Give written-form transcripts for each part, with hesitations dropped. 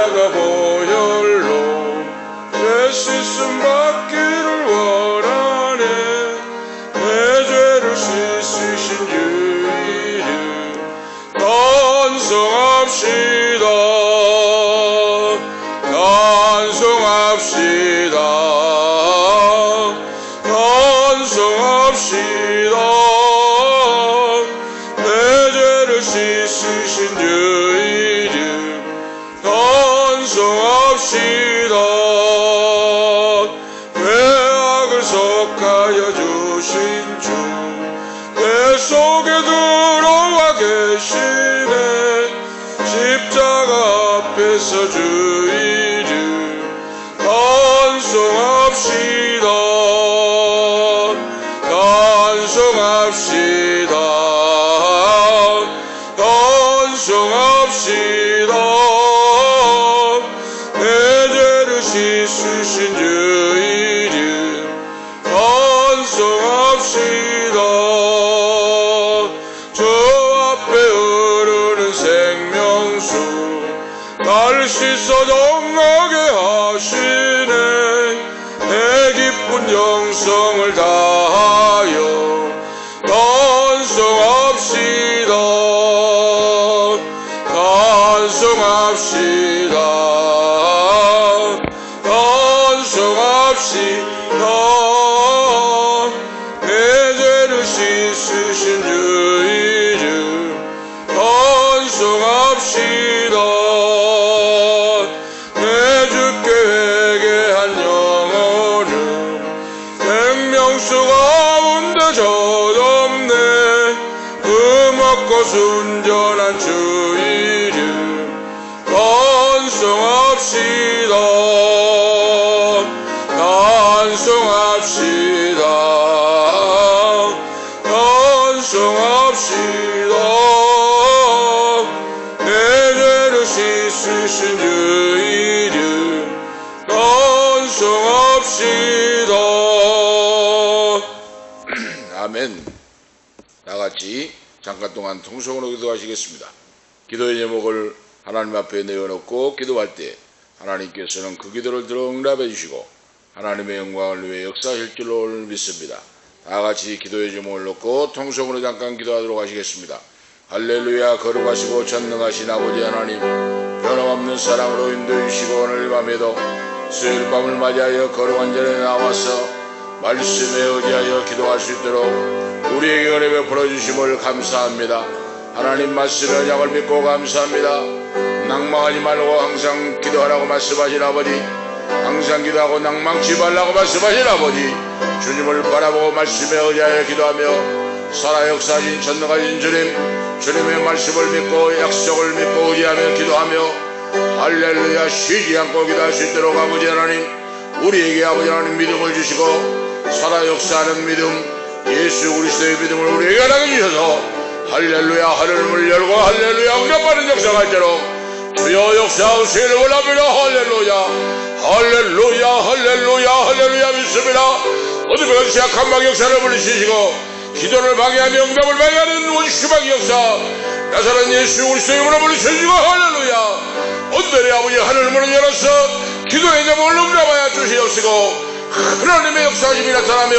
십자가 보혈로 죄 씻음 받기를 원하네. 내 죄를 씻으신 주 이름 찬송합시다. 찬송합시다. 찬송합시다. 내 죄를 씻으신 주 이름 찬송합시다. 죄악을 속하여 주신 주 내 속에 들어와 계시네. 십자가 앞에서 주 이름 찬송합시다. 찬송합시다. 찬송합시다. 내 죄를 씻으신 주 이름 찬송합시다. 저 앞에 흐르는 생명수 날 씻어 정하게 하시네. 내 기쁜 영성을 다하여 찬송합시다. 찬송합시다. 찬송합시다. 내 죄를 씻으신 주 이름 찬송합시다. 내 주께 회개한 영혼은 생명수 가운데 젖없네. 금없고 순전한 주 이름 찬송합시다. 찬송합시다. 찬송합시다. 내 죄를 씻으신 주 이름 찬송합시다. 아멘. 다같이 잠깐 동안 통성으로 기도하시겠습니다. 기도의 제목을 하나님 앞에 내어놓고 기도할 때 하나님께서는 그 기도를 들어 응답해 주시고 하나님의 영광을 위해 역사하실 줄로 믿습니다. 다같이 기도의 제목을 놓고 통성으로 잠깐 기도하도록 하시겠습니다. 할렐루야. 거룩하시고 전능하신 아버지 하나님, 변함없는 사랑으로 인도해 주시고 오늘 밤에도 수요일 밤을 맞이하여 거룩한 전에 나와서 말씀에 의지하여 기도할 수 있도록 우리에게 은혜 베풀어 주심을 감사합니다. 하나님 말씀의 언약을 믿고 감사합니다. 낭망하지 말고 항상 기도하라고 말씀하신 아버지, 항상 기도하고 낭망치 말라고 말씀하신 아버지, 주님을 바라보고 말씀에 의지하여 기도하며 살아 역사하신 전능하신 주님, 주님의 말씀을 믿고 약속을 믿고 의지하며 기도하며 할렐루야 쉬지 않고 기도할 수 있도록 아버지 하나님, 우리에게 아버지 하나님 믿음을 주시고 살아 역사하는 믿음, 예수 그리스도의 믿음을 우리에게 허락해 주셔서 할렐루야 하늘을 열고 할렐루야 응답하는 역사가 있도록 주여 역사하시기를 원합니다. 할렐루야 할렐루야 할렐루야 할렐루야 믿습니다. 어느 것이 약한 방 역사를 불리시고 기도를 방해하며 응답을 방해하는 원수방 역사 나사렛 예수 그리스도의 이름으로 불리시고 할렐루야 오늘의 아버지 하늘 문을 열어서 기도의 제목을 응답하여 주시옵시고 하나님의 역사심이 나타나며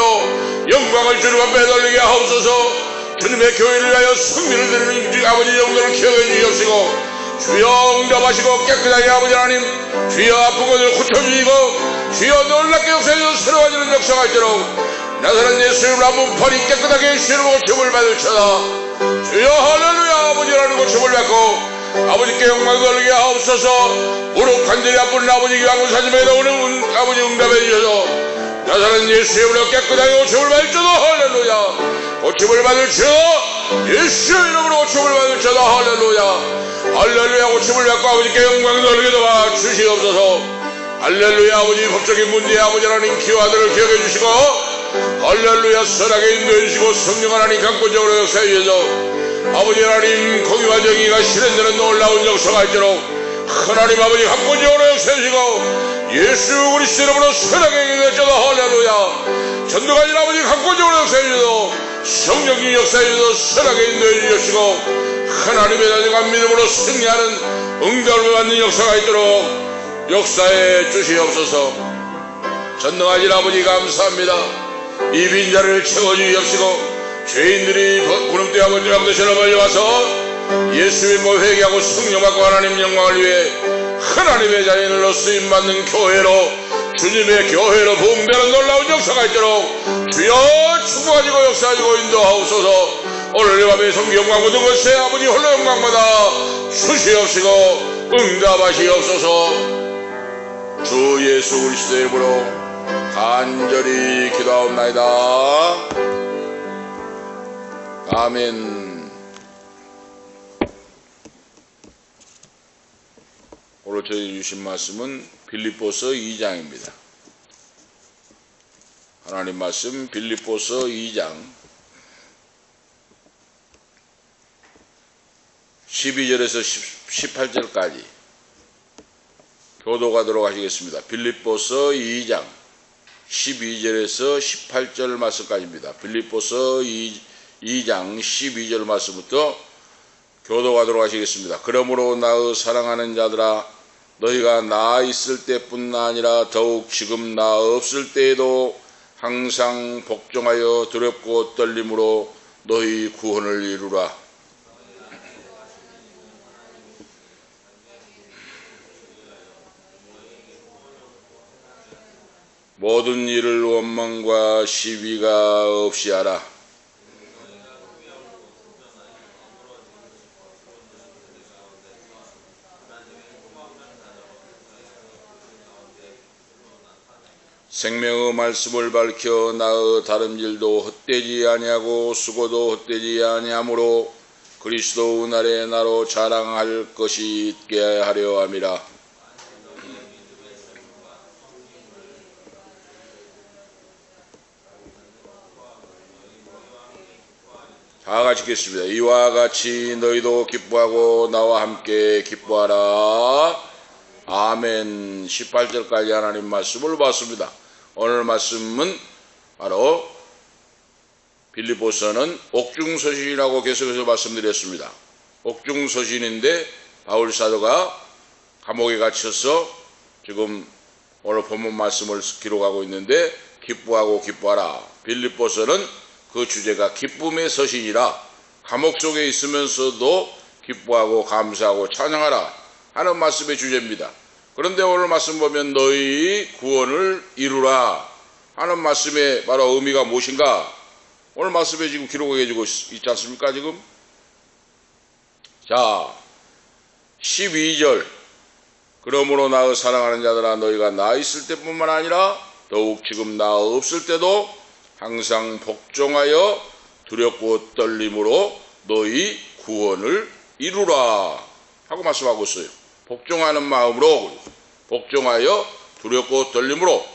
영광을 주님 앞에 돌리게 하옵소서. 주님의 교회를 위하여 승리를 드리는 아버지 영광을 기억해 주시옵시고 주여 응답하시고 깨끗하게 아버지 하나님 주여 아픈 것을 고쳐주시고 주여 놀랍게 역사해서 새로워지는 역사가 있도록 나사렛 예수님을 한번 팔이 깨끗하게 해주시는 고침을 받으셔라. 주여 할렐루야 아버지 하나님 고침을 받고 아버지께 영광을 돌리게 하옵소서. 무릎 간절히 아픈 아버지 양문사님에게 오는 아버지 응답해 주셔서 나사렛 예수의 이름으로 깨끗하게 고침을 받으셔서 할렐루야 고침을 받으셔 예수 이름으로 고침을 받으셔서 할렐루야 할렐루야 고침을 받고 아버지께 영광을 돌리게 도와 주시옵소서. 할렐루야 아버지 법적인 문제에 아버지 하나님 기와 아들을 기억해 주시고 할렐루야 선하게 인도해 주시고 성령 하나님 강권적으로 역사해 주셔서 아버지 하나님 공의와 정의가 실현되는 놀라운 역사가 있도록 하나님 아버지 강권적으로 역사해 주시고 예수 그리스도 이름으로 선하게 인도해 할렐루야 전도가진 아버지 강권적으로 역사해 주셔서 성령님 역사해 주셔서 선하게 인도해 주시고 하나님의 다정한 믿음으로 승리하는 응답을 받는 역사가 있도록 역사해 주시옵소서. 전능하신 아버지 감사합니다. 이 빈자를 채워주시옵시고 죄인들이 구름대 아버지랑 되시러 멀려와서 예수의 뭐 회개하고 성령 받고 하나님 영광을 위해 하나님의 자녀로 쓰임받는 교회로, 주님의 교회로 부흥되는 놀라운 역사가 있도록 주여 축복하시고 역사하시고 인도하옵소서. 오늘 이 밤에 성기 영광 모든 것에 아버지 홀로 영광받아 주시옵시고 응답하시옵소서. 주 예수 그리스도의 이름으로 간절히 기도하옵나이다. 아멘. 오늘 저희 주신 말씀은 빌립보서 2장입니다. 하나님 말씀 빌립보서 2장 12절에서 18절까지 교도하도록 하시겠습니다. 빌립보서 2장 12절에서 18절 말씀까지입니다. 빌립보서 2장 12절 말씀부터 교도하도록 하시겠습니다. 그러므로 나의 사랑하는 자들아, 너희가 나 있을 때뿐 아니라 더욱 지금 나 없을 때에도 항상 복종하여 두렵고 떨림으로 너희 구원을 이루라. 모든 일을 원망과 시비가 없이 하라. 생명의 말씀을 밝혀 나의 다름질도 헛되지 아니하고 수고도 헛되지 아니하므로 그리스도 은날에 나로 자랑할 것이 있게 하려 함이라. 다 같이 읽겠습니다. 이와 같이 너희도 기뻐하고 나와 함께 기뻐하라. 아멘. 18절까지 하나님 말씀을 봤습니다. 오늘 말씀은 바로 빌립보서는 옥중서신이라고 계속해서 말씀드렸습니다. 옥중서신인데 바울 사도가 감옥에 갇혀서 지금 오늘 본문 말씀을 기록하고 있는데 기뻐하고 기뻐하라. 빌립보서는 그 주제가 기쁨의 서신이라 감옥 속에 있으면서도 기뻐하고 감사하고 찬양하라 하는 말씀의 주제입니다. 그런데 오늘 말씀 보면 너희 구원을 이루라 하는 말씀의 바로 의미가 무엇인가? 오늘 말씀에 지금 기록해 주고 있지 않습니까? 지금 자 12절 그러므로 나의 사랑하는 자들아, 너희가 나 있을 때뿐만 아니라 더욱 지금 나 없을 때도 항상 복종하여 두렵고 떨림으로 너희 구원을 이루라 하고 말씀하고 있어요. 복종하는 마음으로, 복종하여 두렵고 떨림으로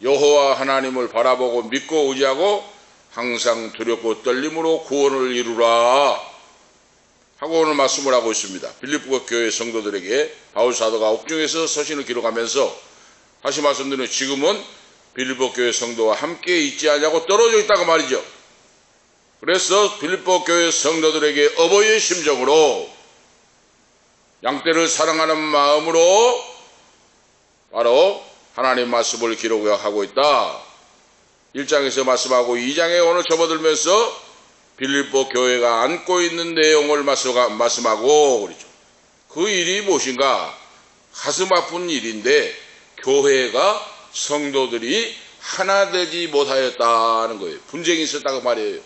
여호와 하나님을 바라보고 믿고 의지하고 항상 두렵고 떨림으로 구원을 이루라 하고 오늘 말씀을 하고 있습니다. 빌립보 교회 성도들에게 바울 사도가 옥중에서 서신을 기록하면서 다시 말씀드리면 지금은 빌립보 교회 성도와 함께 있지 않냐고 떨어져 있다고 말이죠. 그래서 빌립보 교회 성도들에게 어버이의 심정으로 양떼를 사랑하는 마음으로 바로 하나님 말씀을 기록하고 있다. 1장에서 말씀하고 2장에 오늘 접어들면서 빌립보 교회가 안고 있는 내용을 말씀하고 그러죠. 그 일이 무엇인가? 가슴 아픈 일인데 교회가 성도들이 하나 되지 못하였다는 거예요. 분쟁이 있었다고 말이에요.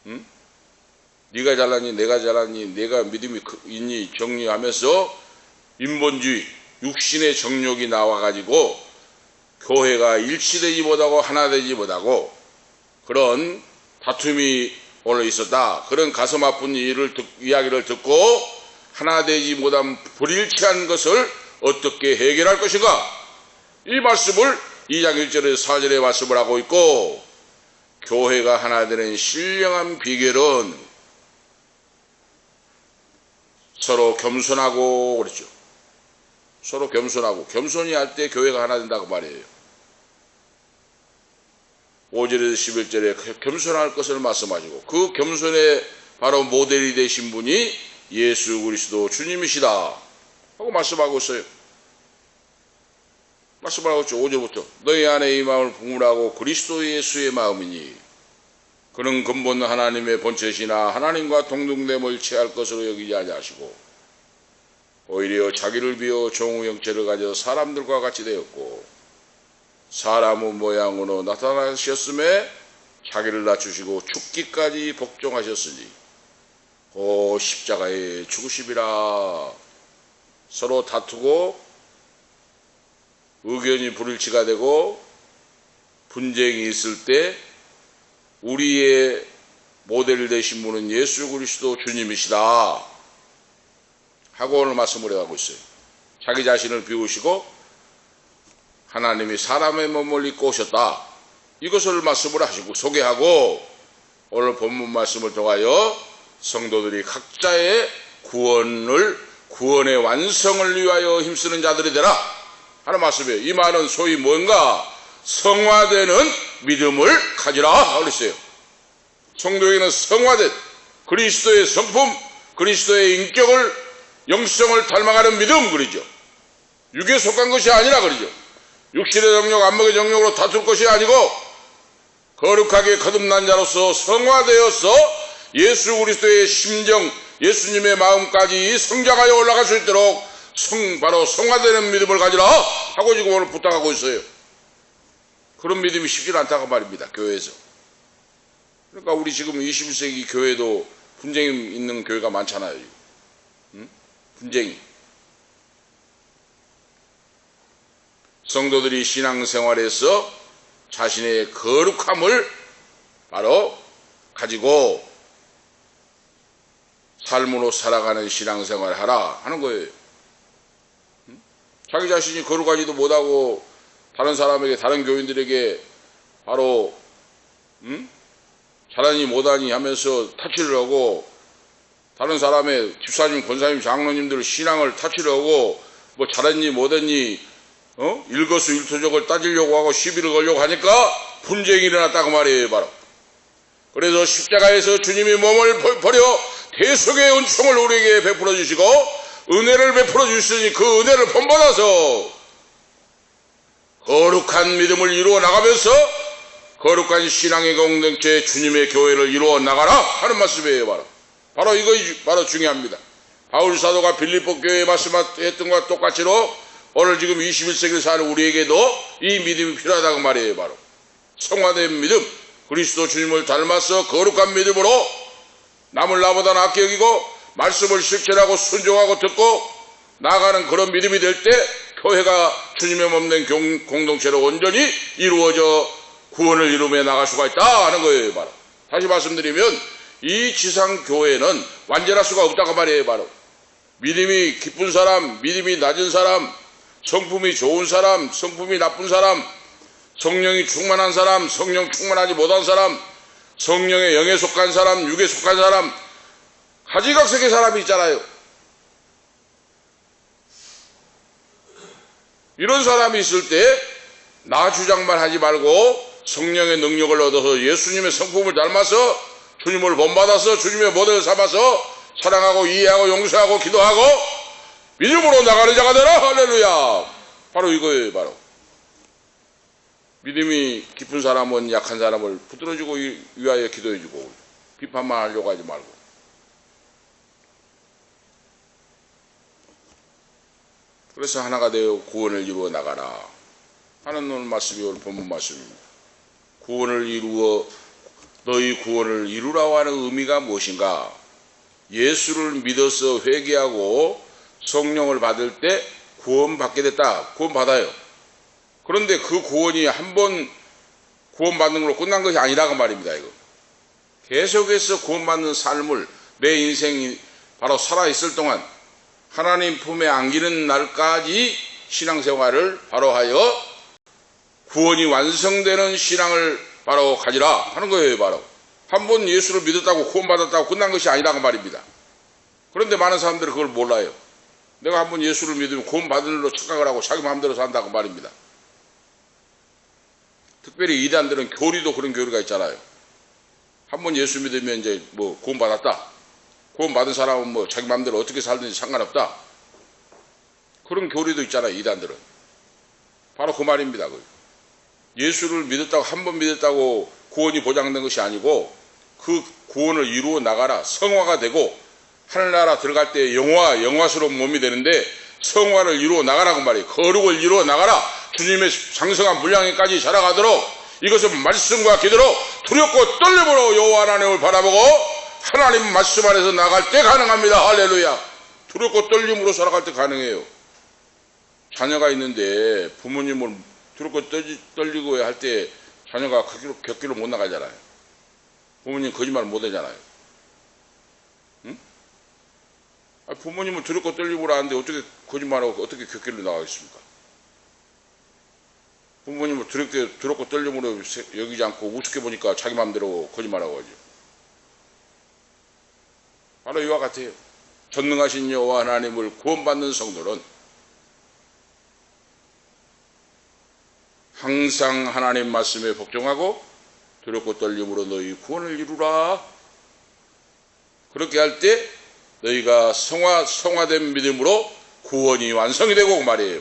응? 네가 잘났니 내가 잘났니 내가 믿음이 있니 정리하면서 인본주의 육신의 정욕이 나와가지고 교회가 일치되지 못하고 하나 되지 못하고 그런 다툼이 오늘 있었다. 그런 가슴 아픈 이야기를 듣고 하나 되지 못한 불일치한 것을 어떻게 해결할 것인가? 이 말씀을 2장 1절에서 4절에 말씀을 하고 있고 교회가 하나 되는 신령한 비결은 서로 겸손하고 그렇죠. 서로 겸손하고 겸손히 할 때 교회가 하나 된다고 말이에요. 5절에서 11절에 겸손할 것을 말씀하시고 그 겸손의 바로 모델이 되신 분이 예수 그리스도 주님이시다. 하고 말씀하고 있어요. 말씀하고 있죠. 5절부터 너희 안에 이 마음을 품으라고 그리스도 예수의 마음이니 그는 근본 하나님의 본체시나 하나님과 동등됨을 취할 것으로 여기지 아니하시고 오히려 자기를 비워 종의 형체를 가져 사람들과 같이 되었고 사람의 모양으로 나타나셨음에 자기를 낮추시고 죽기까지 복종하셨으니 그 십자가에 죽으심이라. 서로 다투고 의견이 불일치가 되고 분쟁이 있을 때 우리의 모델 되신 분은 예수 그리스도 주님이시다 하고 오늘 말씀을 해가고 있어요. 자기 자신을 비우시고 하나님이 사람의 몸을 입고 오셨다. 이것을 말씀을 하시고 소개하고 오늘 본문 말씀을 통하여 성도들이 각자의 구원의 완성을 위하여 힘쓰는 자들이 되라 하는 말씀이에요. 이 말은 소위 뭔가 성화되는 믿음을 가지라 그랬어요. 성도에게는 성화된 그리스도의 성품, 그리스도의 인격을, 영성을 닮아가는 믿음 그러죠. 육에 속한 것이 아니라 그러죠. 육신의 정욕, 안목의 정욕으로 다툴 것이 아니고 거룩하게 거듭난 자로서 성화되어서 예수 그리스도의 심정, 예수님의 마음까지 성장하여 올라갈 수 있도록 바로 성화되는 믿음을 가지라 하고 지금 오늘 부탁하고 있어요. 그런 믿음이 쉽지 않다고 말입니다. 교회에서. 그러니까 우리 지금 21세기 교회도 분쟁이 있는 교회가 많잖아요. 분쟁이. 성도들이 신앙생활에서 자신의 거룩함을 바로 가지고 삶으로 살아가는 신앙생활을 하라 하는 거예요. 자기 자신이 거룩하지도 못하고 다른 사람에게, 다른 교인들에게 바로 잘하니 못하니 하면서 타치를 하고 다른 사람의 집사님, 권사님, 장로님들 신앙을 타치를 하고 뭐 잘했니 못했니 일거수일투족을 따지려고 하고 시비를 걸려고 하니까 분쟁이 일어났다고 말이에요. 바로 그래서 십자가에서 주님이 몸을 버려 대속의 은총을 우리에게 베풀어 주시고 은혜를 베풀어 주시니 그 은혜를 본받아서 거룩한 믿음을 이루어 나가면서 거룩한 신앙의 공동체 주님의 교회를 이루어 나가라 하는 말씀이에요. 바로 이거 바로 중요합니다. 바울 사도가 빌립보 교회에 말씀했던 것과 똑같이로 오늘 지금 21세기를 사는 우리에게도 이 믿음이 필요하다고 말이에요. 바로 성화된 믿음, 그리스도 주님을 닮아서 거룩한 믿음으로 남을 나보다 낫게 여기고 말씀을 실천하고 순종하고 듣고 나아가는 그런 믿음이 될 때 교회가 주님의 몸된 공동체로 온전히 이루어져 구원을 이루며 나갈 수가 있다 하는 거예요. 바로 다시 말씀드리면 이 지상교회는 완전할 수가 없다고 말이에요. 바로 믿음이 깊은 사람, 믿음이 낮은 사람, 성품이 좋은 사람, 성품이 나쁜 사람, 성령이 충만한 사람, 성령 충만하지 못한 사람, 성령의 영에 속한 사람, 육에 속한 사람, 가지각색의 사람이 있잖아요. 이런 사람이 있을 때 나 주장만 하지 말고 성령의 능력을 얻어서 예수님의 성품을 닮아서 주님을 본받아서 주님의 모델을 삼아서 사랑하고 이해하고 용서하고 기도하고 믿음으로 나가는 자가 되라. 할렐루야. 바로 이거예요. 바로 믿음이 깊은 사람은 약한 사람을 붙들어주고 위하여 기도해주고 비판만 하려고 하지 말고 그래서 하나가 되어 구원을 이루어 나가라 하는 오늘 말씀이 오늘 본문 말씀입니다. 구원을 이루어 너희 구원을 이루라고 하는 의미가 무엇인가? 예수를 믿어서 회개하고 성령을 받을 때 구원받게 됐다. 구원받아요. 그런데 그 구원이 한 번 구원받는 걸로 끝난 것이 아니라고 말입니다. 이거 계속해서 구원받는 삶을 내 인생이 바로 살아있을 동안 하나님 품에 안기는 날까지 신앙생활을 바로 하여 구원이 완성되는 신앙을 바로 가지라 하는 거예요. 바로 한 번 예수를 믿었다고 구원받았다고 끝난 것이 아니라고 말입니다. 그런데 많은 사람들은 그걸 몰라요. 내가 한 번 예수를 믿으면 구원받은 일로 착각을 하고 자기 마음대로 산다고 말입니다. 특별히 이단들은 교리도 그런 교리가 있잖아요. 한 번 예수 믿으면 이제 뭐 구원받았다. 구원받은 사람은 뭐 자기 마음대로 어떻게 살든지 상관없다. 그런 교리도 있잖아요, 이단들은. 바로 그 말입니다. 예수를 믿었다고, 한 번 믿었다고 구원이 보장된 것이 아니고 그 구원을 이루어 나가라, 성화가 되고 하늘나라 들어갈 때 영화스러운 몸이 되는데 성화를 이루어 나가라고 말이에요. 거룩을 이루어 나가라. 주님의 장성한 분량에까지 자라가도록 이것은 말씀과 기도로 두렵고 떨림으로 여호와 하나님을 바라보고 하나님 말씀 안에서 나갈 때 가능합니다. 할렐루야. 두렵고 떨림으로 살아갈 때 가능해요. 자녀가 있는데 부모님을 두렵고 떨리고 할 때 자녀가 곁길로 못 나가잖아요. 부모님 거짓말 못 하잖아요. 응? 부모님은 두렵고 떨림으로 하는데 어떻게 거짓말하고 어떻게 곁길로 나가겠습니까? 부모님을 두렵고 떨림으로 여기지 않고 우습게 보니까 자기 마음대로 거짓말하고 하죠. 바로 이와 같아요. 전능하신 여호와 하나님을 구원받는 성도는 항상 하나님 말씀에 복종하고 두렵고 떨림으로 너희 구원을 이루라. 그렇게 할 때 너희가 성화된 믿음으로 구원이 완성이 되고 그 말이에요.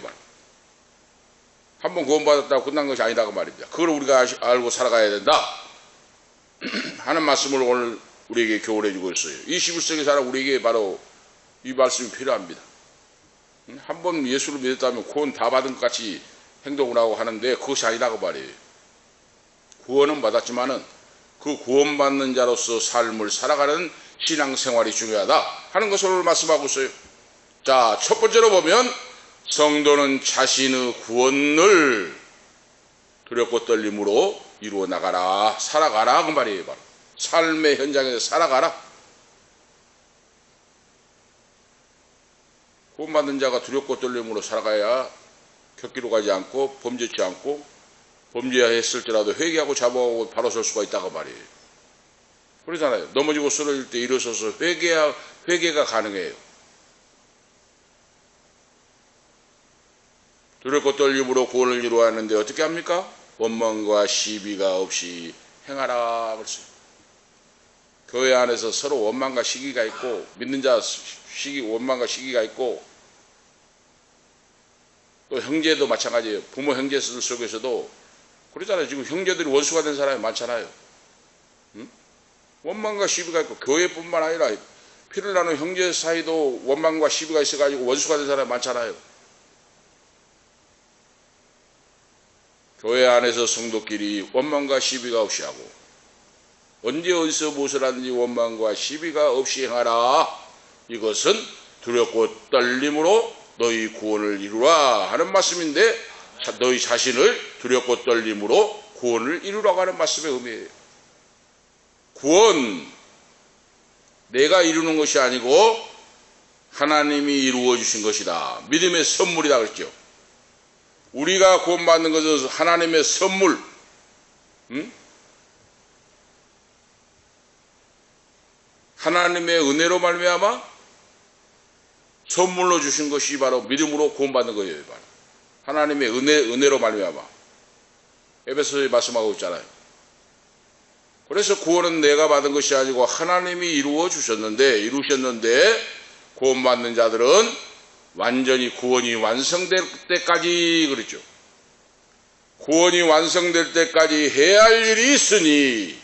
한번 구원받았다고 끝난 것이 아니다 그 말입니다. 그걸 우리가 알고 살아가야 된다 하는 말씀을 오늘 우리에게 교훈해 주고 있어요. 21세기 살아 우리에게 바로 이 말씀이 필요합니다. 한번 예수를 믿었다면 구원 다 받은 것 같이 행동을 하고 하는데 그것이 아니라고 말이에요. 구원은 받았지만은 그 구원받는 자로서 삶을 살아가는 신앙생활이 중요하다 하는 것을 말씀하고 있어요. 자, 첫 번째로 보면 성도는 자신의 구원을 두렵고 떨림으로 이루어 나가라, 살아가라 그 말이에요. 바로 삶의 현장에서 살아가라. 구원받는 자가 두렵고 떨림으로 살아가야 곁길로 가지 않고 범죄치 않고 범죄했을지라도 회개하고 잡아오고 바로 설 수가 있다고 말이에요. 그러잖아요. 넘어지고 쓰러질 때 일어서서 회개가 가능해요. 두렵고 떨림으로 구원을 이루어야 하는데 어떻게 합니까? 원망과 시비가 없이 행하라 그랬어요. 교회 안에서 서로 원망과 시기가 있고 믿는 자 원망과 시기가 있고 또 형제도 마찬가지예요. 부모 형제들 속에서도 그러잖아요. 지금 형제들이 원수가 된 사람이 많잖아요. 응? 원망과 시비가 있고 교회뿐만 아니라 피를 나눈 형제 사이도 원망과 시비가 있어가지고 원수가 된 사람이 많잖아요. 교회 안에서 성도끼리 원망과 시비가 없이 하고 언제 어디서 무엇을 하든지 원망과 시비가 없이 행하라. 이것은 두렵고 떨림으로 너희 구원을 이루라 하는 말씀인데 너희 자신을 두렵고 떨림으로 구원을 이루라고 하는 말씀의 의미예요. 구원 내가 이루는 것이 아니고 하나님이 이루어 주신 것이다. 믿음의 선물이다 그랬죠. 우리가 구원받는 것은 하나님의 선물. 하나님의 은혜로 말미암아 선물로 주신 것이 바로 믿음으로 구원받는 거예요. 바로. 하나님의 은혜로 말미암아. 에베소서에 말씀하고 있잖아요. 그래서 구원은 내가 받은 것이 아니고 하나님이 이루셨는데 구원받는 자들은 완전히 구원이 완성될 때까지 그랬죠. 구원이 완성될 때까지 해야 할 일이 있으니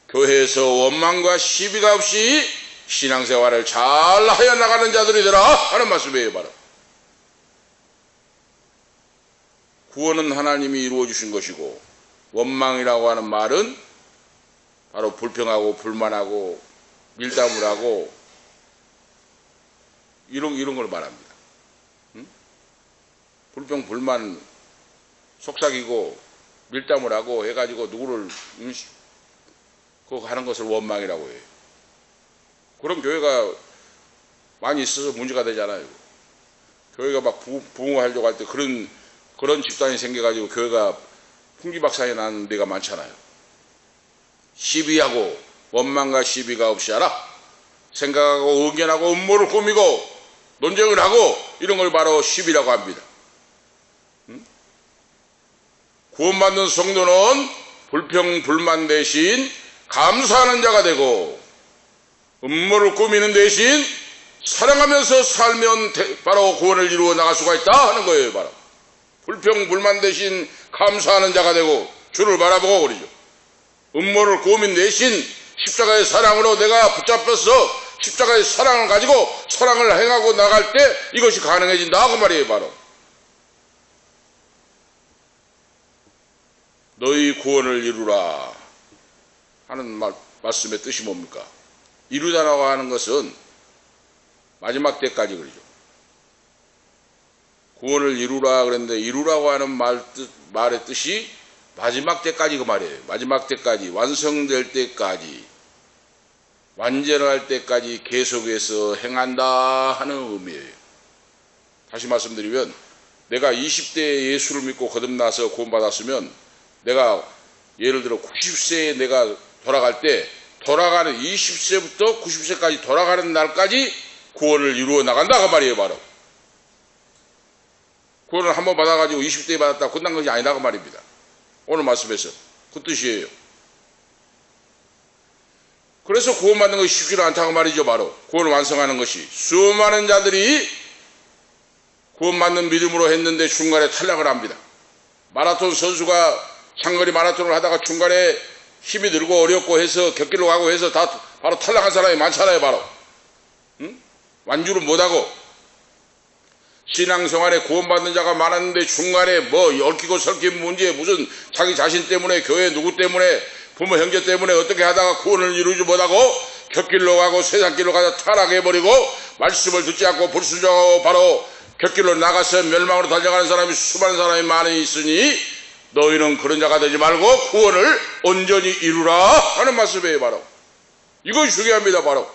교회에서 원망과 시비가 없이 신앙생활을 잘 하여 나가는 자들이더라 하는 말씀이에요. 바로 구원은 하나님이 이루어 주신 것이고 원망이라고 하는 말은 바로 불평하고 불만하고 밀담을 하고 이런 걸 말합니다. 불평 불만 속삭이고 밀담을 하고 해가지고 누구를 그거 하는 것을 원망이라고 해요. 그런 교회가 많이 있어서 문제가 되잖아요. 교회가 막 부흥하려고 할 때 그런 집단이 생겨가지고 교회가 풍지박산이 나는 데가 많잖아요. 시비하고 원망과 시비가 없이 하라. 생각하고 의견하고 음모를 꾸미고 논쟁을 하고 이런 걸 바로 시비라고 합니다. 구원받는 성도는 불평 불만 대신 감사하는 자가 되고 음모를 꾸미는 대신 사랑하면서 살면 바로 구원을 이루어 나갈 수가 있다 하는 거예요. 바로 불평 불만 대신 감사하는 자가 되고 주를 바라보고 그러죠. 음모를 고민 대신 십자가의 사랑으로 내가 붙잡혀서 십자가의 사랑을 가지고 사랑을 행하고 나갈 때 이것이 가능해진다 그 말이에요. 바로 너희 구원을 이루라 하는 말씀의 뜻이 뭡니까? 이루다라고 하는 것은 마지막 때까지 그러죠. 구원을 이루라 그랬는데 이루라고 하는 말의 뜻이 마지막 때까지 그 말이에요. 마지막 때까지, 완성될 때까지, 완전할 때까지 계속해서 행한다 하는 의미예요. 다시 말씀드리면 내가 20대에 예수를 믿고 거듭나서 구원받았으면 내가 예를 들어 90세에 내가 돌아갈 때 돌아가는 20세부터 90세까지 돌아가는 날까지 구원을 이루어 나간다 그 말이에요. 바로 구원을 한번 받아가지고 20대에 받았다 끝난 것이 아니다 그 말입니다. 오늘 말씀에서 그 뜻이에요. 그래서 구원받는 것이 쉽지는 않다고 말이죠. 바로 구원을 완성하는 것이 수많은 자들이 구원받는 믿음으로 했는데 중간에 탈락을 합니다. 마라톤 선수가 장거리 마라톤을 하다가 중간에 힘이 들고 어렵고 해서 곁길로 가고 해서 다 바로 탈락한 사람이 많잖아요. 바로 완주를 못하고 신앙생활에 구원받는 자가 많았는데 중간에 뭐 얽히고 설킨 문제 무슨 자기 자신 때문에 교회 누구 때문에 부모 형제 때문에 어떻게 하다가 구원을 이루지 못하고 곁길로 가고 세상길로 가서 타락해버리고 말씀을 듣지 않고 불순종하고 바로 곁길로 나가서 멸망으로 달려가는 사람이 수많은 사람이 많이 있으니 너희는 그런 자가 되지 말고 구원을 온전히 이루라 하는 말씀이에요. 바로 이것이 중요합니다. 바로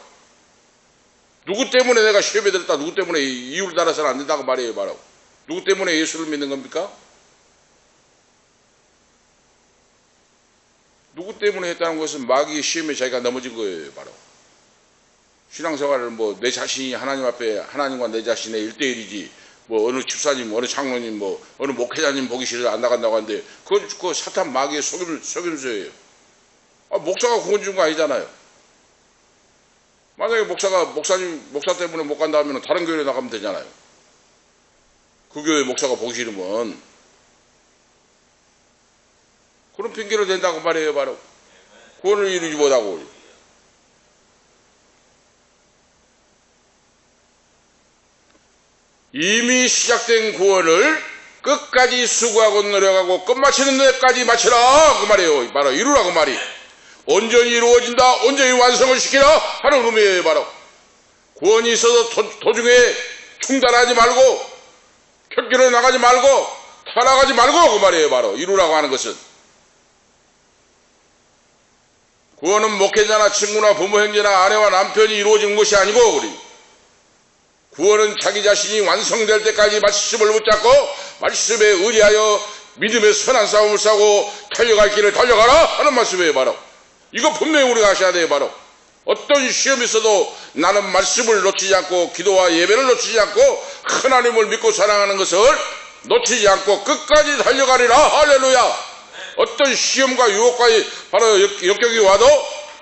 누구 때문에 내가 시험에 들었다 누구 때문에 이유를 따라서는 안 된다고 말이에요. 바로 누구 때문에 예수를 믿는 겁니까? 누구 때문에 했다는 것은 마귀의 시험에 자기가 넘어진 거예요. 바로 신앙생활을 뭐 내 자신이 하나님 앞에 하나님과 내 자신의 1대1이지 뭐 어느 집사님 어느 장로님 뭐 어느 목회자님 보기 싫어서 안 나간다고 하는데 그거 사탄 마귀의 속임수예요. 목사가 구원 준 거 아니잖아요. 만약에 목사 때문에 못 간다 하면 다른 교회로 나가면 되잖아요. 그 교회 목사가 보기 싫으면 그런 핑계를 댄다고 말해요. 바로 구원을 이루지 못하고 이미 시작된 구원을 끝까지 수고하고 노력하고 끝마치는 데까지 마치라 그 말이에요. 바로 이루라 그 말이 온전히 이루어진다 온전히 완성을 시키라 하는 의미예요. 바로 구원이 있어서 도중에 중단하지 말고 곁길로 나가지 말고 타락하지 말고 그 말이에요. 바로 이루라고 하는 것은 구원은 목회자나 친구나 부모 형제나 아내와 남편이 이루어진 것이 아니고 우리 구원은 자기 자신이 완성될 때까지 말씀을 붙잡고 말씀에 의리하여 믿음의 선한 싸움을 싸고 달려갈 길을 달려가라 하는 말씀이에요. 바로 이거 분명히 우리가 하셔야 돼요. 바로 어떤 시험이 있어도 나는 말씀을 놓치지 않고 기도와 예배를 놓치지 않고 하나님을 믿고 사랑하는 것을 놓치지 않고 끝까지 달려가리라. 할렐루야. 어떤 시험과 유혹과 바로 역경이 와도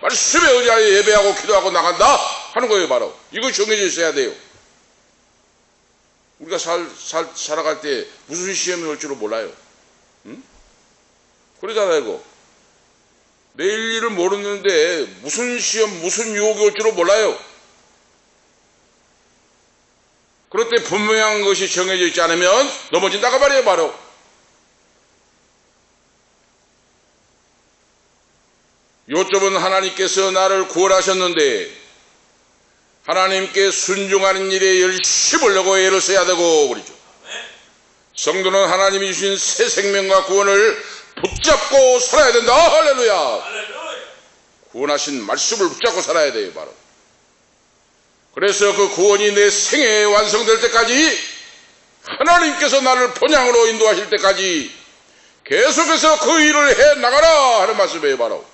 말씀에 의지하여 예배하고 기도하고 나간다 하는 거예요. 바로 이거 정해져 있어야 돼요. 우리가 살아갈 때 무슨 시험이 올 줄을 몰라요. 응? 그러잖아요. 이거 내일 일을 모르는데 무슨 시험 무슨 유혹이 올 줄을 몰라요. 그럴 때 분명한 것이 정해져 있지 않으면 넘어진다고 말이에요. 바로 요점은 하나님께서 나를 구원하셨는데 하나님께 순종하는 일에 열심히 하려고 애를 써야 되고 그러죠. 성도는 하나님이 주신 새 생명과 구원을 붙잡고 살아야 된다. 할렐루야. 구원하신 말씀을 붙잡고 살아야 돼요. 바로 그래서 그 구원이 내 생애에 완성될 때까지 하나님께서 나를 본향으로 인도하실 때까지 계속해서 그 일을 해 나가라 하는 말씀이에요. 바로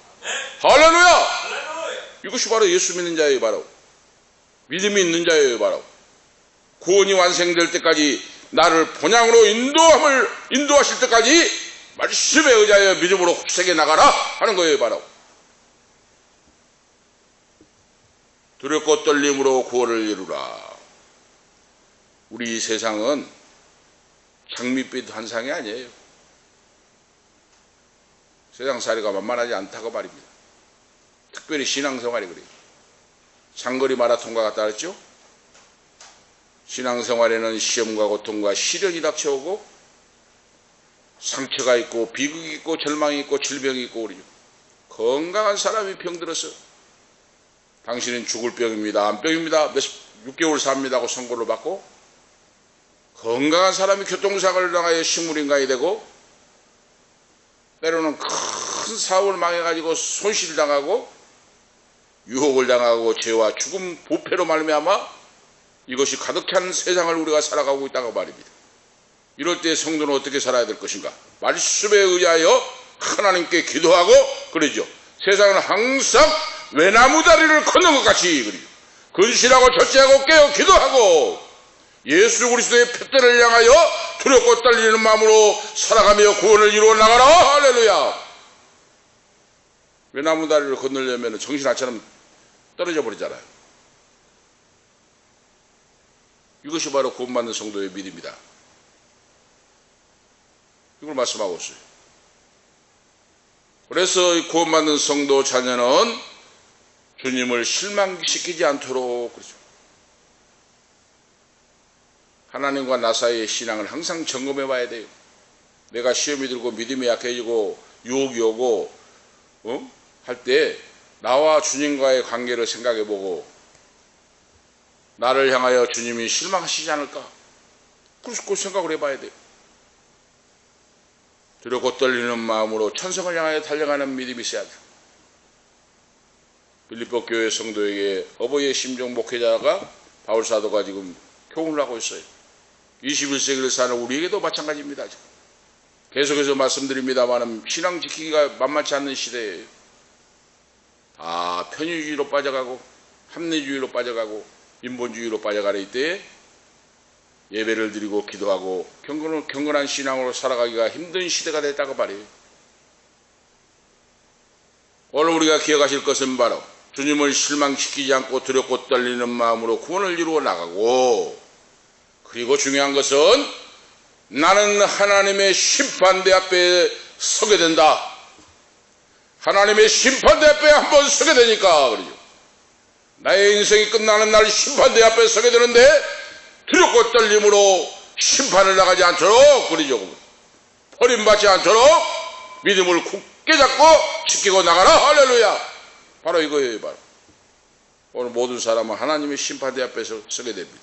할렐루야. 이것이 바로 예수 믿는 자예요. 바로 믿음이 있는 자예요. 바로 구원이 완성될 때까지 나를 본향으로 인도하실 때까지 말씀에 의지하여 믿음으로 굳세게 나가라 하는 거예요. 바로 두렵고 떨림으로 구원을 이루라. 우리 세상은 장밋빛 환상이 아니에요. 세상살이가 만만하지 않다고 말입니다. 특별히 신앙생활이 그래요. 장거리 마라톤과 같다 그랬죠? 신앙생활에는 시험과 고통과 시련이 닥쳐오고 상처가 있고 비극이 있고 절망이 있고 질병이 있고 그러죠. 건강한 사람이 병들어서 당신은 죽을 병입니다. 암병입니다. 6개월 삽니다 하고 선고를 받고, 건강한 사람이 교통사고를 당하여 식물인간이 되고, 때로는 큰 사업을 망해가지고 손실을 당하고 유혹을 당하고 죄와 죽음 부패로 말미암아 이것이 가득 찬 세상을 우리가 살아가고 있다고 말입니다. 이럴 때 성도는 어떻게 살아야 될 것인가? 말씀에 의하여 하나님께 기도하고 그러죠. 세상은 항상 외나무 다리를 걷는 것 같이 그러죠. 근실하고 절제하고 깨어 기도하고 예수 그리스도의 표대를 향하여 두렵고 떨리는 마음으로 살아가며 구원을 이루어 나가라. 할렐루야. 외나무 다리를 건너려면 정신하처럼 떨어져 버리잖아요. 이것이 바로 구원받는 성도의 믿음이다. 이걸 말씀하고 있어요. 그래서 구원받는 성도 자녀는 주님을 실망시키지 않도록 그러죠. 하나님과 나 사이의 신앙을 항상 점검해 봐야 돼요. 내가 시험이 들고 믿음이 약해지고 유혹이 오고 할 때 나와 주님과의 관계를 생각해 보고 나를 향하여 주님이 실망하시지 않을까? 그 생각을 해봐야 돼요. 두렵고 떨리는 마음으로 천성을 향하여 달려가는 믿음이 있어야 돼요. 빌립보 교회 성도에게 어버이의 심정 목회자가 바울사도가 지금 교훈을 하고 있어요. 21세기를 사는 우리에게도 마찬가지입니다. 계속해서 말씀드립니다만 신앙 지키기가 만만치 않는 시대예요. 다 편의주의로 빠져가고 합리주의로 빠져가고 인본주의로 빠져가는 이때에 예배를 드리고 기도하고 경건한 신앙으로 살아가기가 힘든 시대가 됐다고 말해요. 오늘 우리가 기억하실 것은 바로 주님을 실망시키지 않고 두렵고 떨리는 마음으로 구원을 이루어 나가고, 그리고 중요한 것은 나는 하나님의 심판대 앞에 서게 된다. 하나님의 심판대 앞에 한번 서게 되니까 그러죠. 나의 인생이 끝나는 날 심판대 앞에 서게 되는데 두렵고 떨림으로 심판을 나가지 않도록 그러죠. 버림받지 않도록 믿음을 굳게 잡고 지키고 나가라. 할렐루야. 바로 이거예요. 바로 오늘 모든 사람은 하나님의 심판대 앞에서 서게 됩니다.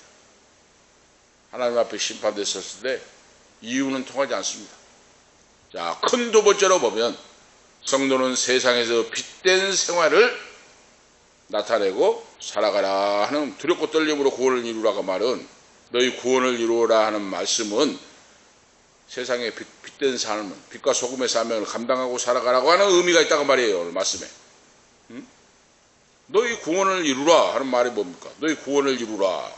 하나님 앞에 심판대 섰을 때 이유는 통하지 않습니다. 자, 큰 두 번째로 보면 성도는 세상에서 빛된 생활을 나타내고 살아가라 하는 두렵고 떨림으로 구원을 이루라고 말은, 너희 구원을 이루어라 하는 말씀은 세상의 빛된 삶은 빛과 소금의 사명을 감당하고 살아가라고 하는 의미가 있다고 말이에요. 오늘 말씀에 너희 구원을 이루라 하는 말이 뭡니까? 너희 구원을 이루라.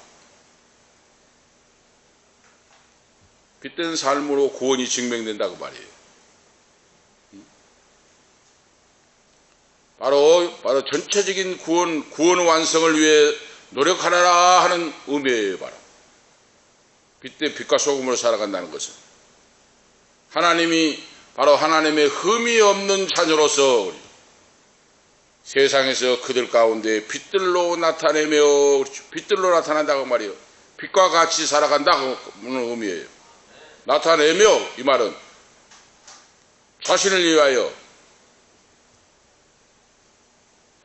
빛된 삶으로 구원이 증명된다고 말이에요. 바로 전체적인 구원 완성을 위해 노력하라 하는 의미예요. 바로 빛과 소금으로 살아간다는 것은 하나님이 바로 하나님의 흠이 없는 자녀로서 세상에서 그들 가운데 빛들로 나타내며, 빛들로 나타난다고 말이에요. 빛과 같이 살아간다는 의미예요. 나타내며, 이 말은 자신을 위하여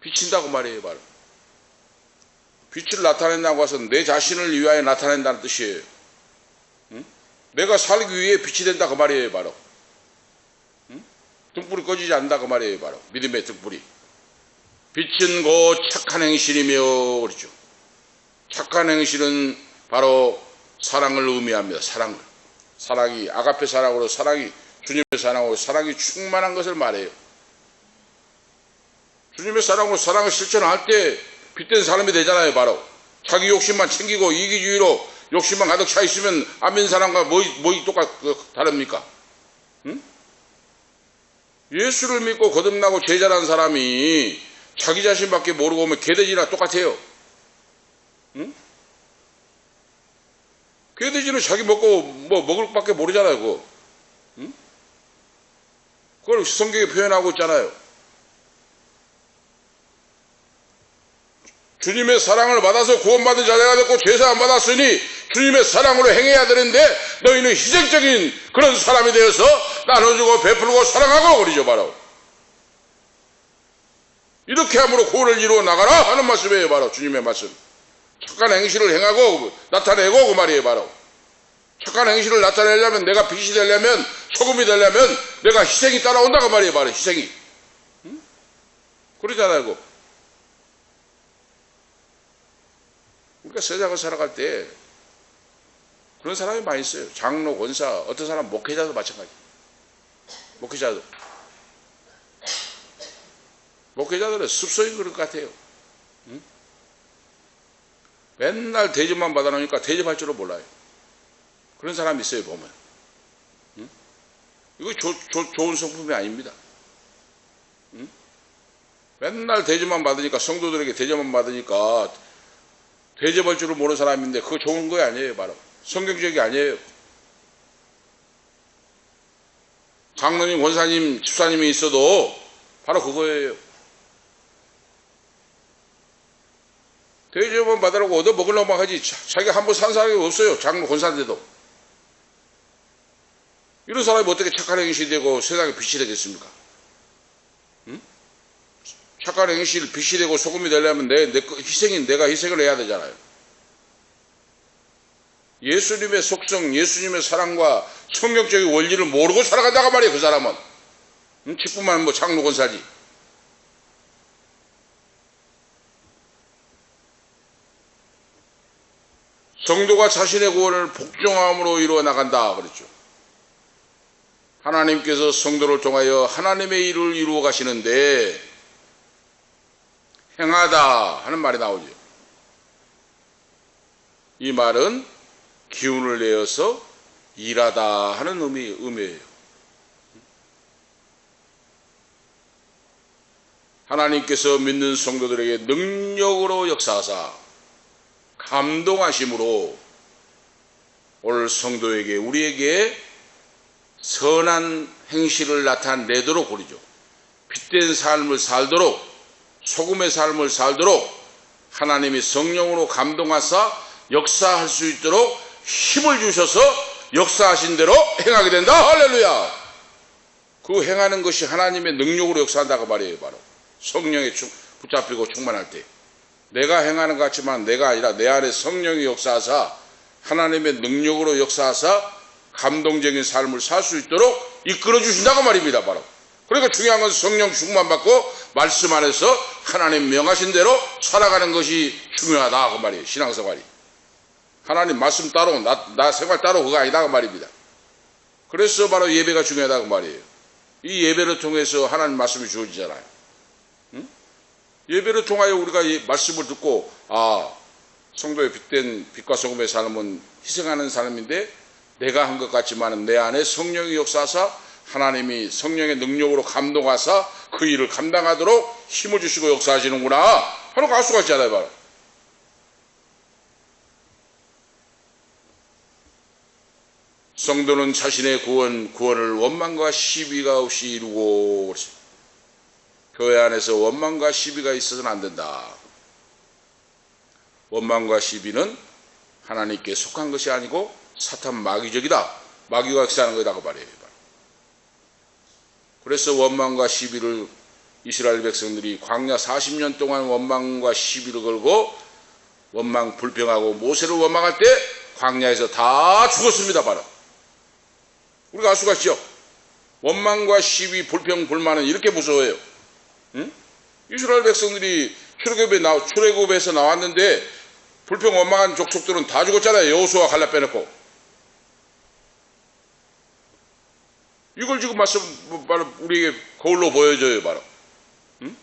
비친다고 말이에요. 바로 빛을 나타낸다고 해서 내 자신을 위하여 나타낸다는 뜻이에요. 내가 살기 위해 빛이 된다고 말이에요. 바로 등불이 꺼지지 않는다고 말이에요. 바로 믿음의 등불이. 빛은 곧 착한 행실이며 그렇죠. 착한 행실은 바로 사랑을 의미합니다. 사랑이 아가페 사랑으로, 사랑이 주님의 사랑으로, 사랑이 충만한 것을 말해요. 주님의 사랑으로 사랑을 실천할 때 빛된 사람이 되잖아요. 바로 자기 욕심만 챙기고 이기주의로 욕심만 가득 차 있으면 안 믿는 사람과 뭐 다릅니까? 응? 예수를 믿고 거듭나고 제자라는 사람이 자기 자신밖에 모르고 오면 개돼지나 똑같아요. 응? 개돼지는 자기 먹고 뭐 먹을 밖에 모르잖아요. 그거. 응? 그걸 성경에 표현하고 있잖아요. 주님의 사랑을 받아서 구원받은 자녀가 됐고 죄사 안 받았으니 주님의 사랑으로 행해야 되는데 너희는 희생적인 그런 사람이 되어서 나눠주고 베풀고 사랑하고 그러죠. 바로 이렇게 함으로 구원을 이루어 나가라 하는 말씀이에요. 바로 주님의 말씀. 착한 행실을 행하고 나타내고 그 말이에요. 바로 착한 행실을 나타내려면, 내가 빛이 되려면, 소금이 되려면 내가 희생이 따라온다 그 말이에요. 바로 희생이. 응? 그러잖아요. 그거. 그러니까 세상을 살아갈 때 그런 사람이 많이 있어요. 장로, 권사, 어떤 사람 목회자도 마찬가지. 목회자들은 습성이 그럴 것 같아요. 응? 맨날 대접만 받아놓으니까 대접할 줄을 몰라요. 그런 사람이 있어요. 보면. 응? 이거 좋은 성품이 아닙니다. 응? 맨날 대접만 받으니까, 성도들에게 대접만 받으니까 대접할 줄을 모르는 사람인데 그거 좋은 거 아니에요. 바로 성경적이 아니에요. 장로님, 권사님, 집사님이 있어도 바로 그거예요. 대접만 받으라고 얻어먹으려고 하지 자기가 한번 산 사람이 없어요. 장로, 권사인데도. 이런 사람이 어떻게 착한 행실이 되고 세상에 빛이 되겠습니까? 응? 착한 행실, 빛이 되고 소금이 되려면 내가 희생을 해야 되잖아요. 예수님의 속성, 예수님의 사랑과 성경적인 원리를 모르고 살아간다고 말이에요. 그 사람은. 직분만 뭐 장로, 권사지. 성도가 자신의 구원을 복종함으로 이루어 나간다 그랬죠. 하나님께서 성도를 통하여 하나님의 일을 이루어 가시는데 행하다 하는 말이 나오죠. 이 말은 기운을 내어서 일하다 하는 의미예요. 하나님께서 믿는 성도들에게 능력으로 역사하사 감동하심으로 오늘 성도에게, 우리에게 선한 행실을 나타내도록 그러죠. 빛된 삶을 살도록, 소금의 삶을 살도록 하나님이 성령으로 감동하사 역사할 수 있도록 힘을 주셔서 역사하신 대로 행하게 된다. 할렐루야. 그 행하는 것이 하나님의 능력으로 역사한다고 말이에요. 바로 성령에 붙잡히고 충만할 때 내가 행하는 것 같지만 내가 아니라 내 안에 성령이 역사하사 하나님의 능력으로 역사하사 감동적인 삶을 살 수 있도록 이끌어 주신다고 말입니다. 바로 그러니까 중요한 것은 성령 충만받고 말씀 안에서 하나님 명하신 대로 살아가는 것이 중요하다 그 말이에요. 신앙생활이. 하나님 말씀 따로 나 생활 따로 그거 아니다 그 말입니다. 그래서 바로 예배가 중요하다 그 말이에요. 이 예배를 통해서 하나님 말씀이 주어지잖아요. 응? 예배를 통하여 우리가 이 말씀을 듣고 성도의 빛된 빛과 소금의 삶은 희생하는 삶인데 내가 한 것 같지만 내 안에 성령이 역사하사 하나님이 성령의 능력으로 감동하사 그 일을 감당하도록 힘을 주시고 역사하시는구나 바로 알 수가 있잖아요. 바로 성도는 자신의 구원을 원망과 시비가 없이 이루고 교회 안에서 원망과 시비가 있어서는 안 된다. 원망과 시비는 하나님께 속한 것이 아니고 사탄 마귀적이다. 마귀가 역사하는 거라고 말해요. 그래서 원망과 시비를 이스라엘 백성들이 광야 40년 동안 원망과 시비를 걸고 원망 불평하고 모세를 원망할 때 광야에서 다 죽었습니다. 바로 우리가 알 수가 있죠. 원망과 시비 불평 불만은 이렇게 무서워요. 응? 이스라엘 백성들이 출애굽에서 나왔는데 불평 원망한 족속들은 다 죽었잖아요. 여호수아 갈라 빼놓고. 이걸 지금 바로 우리에게 거울로 보여줘요. 바로 응?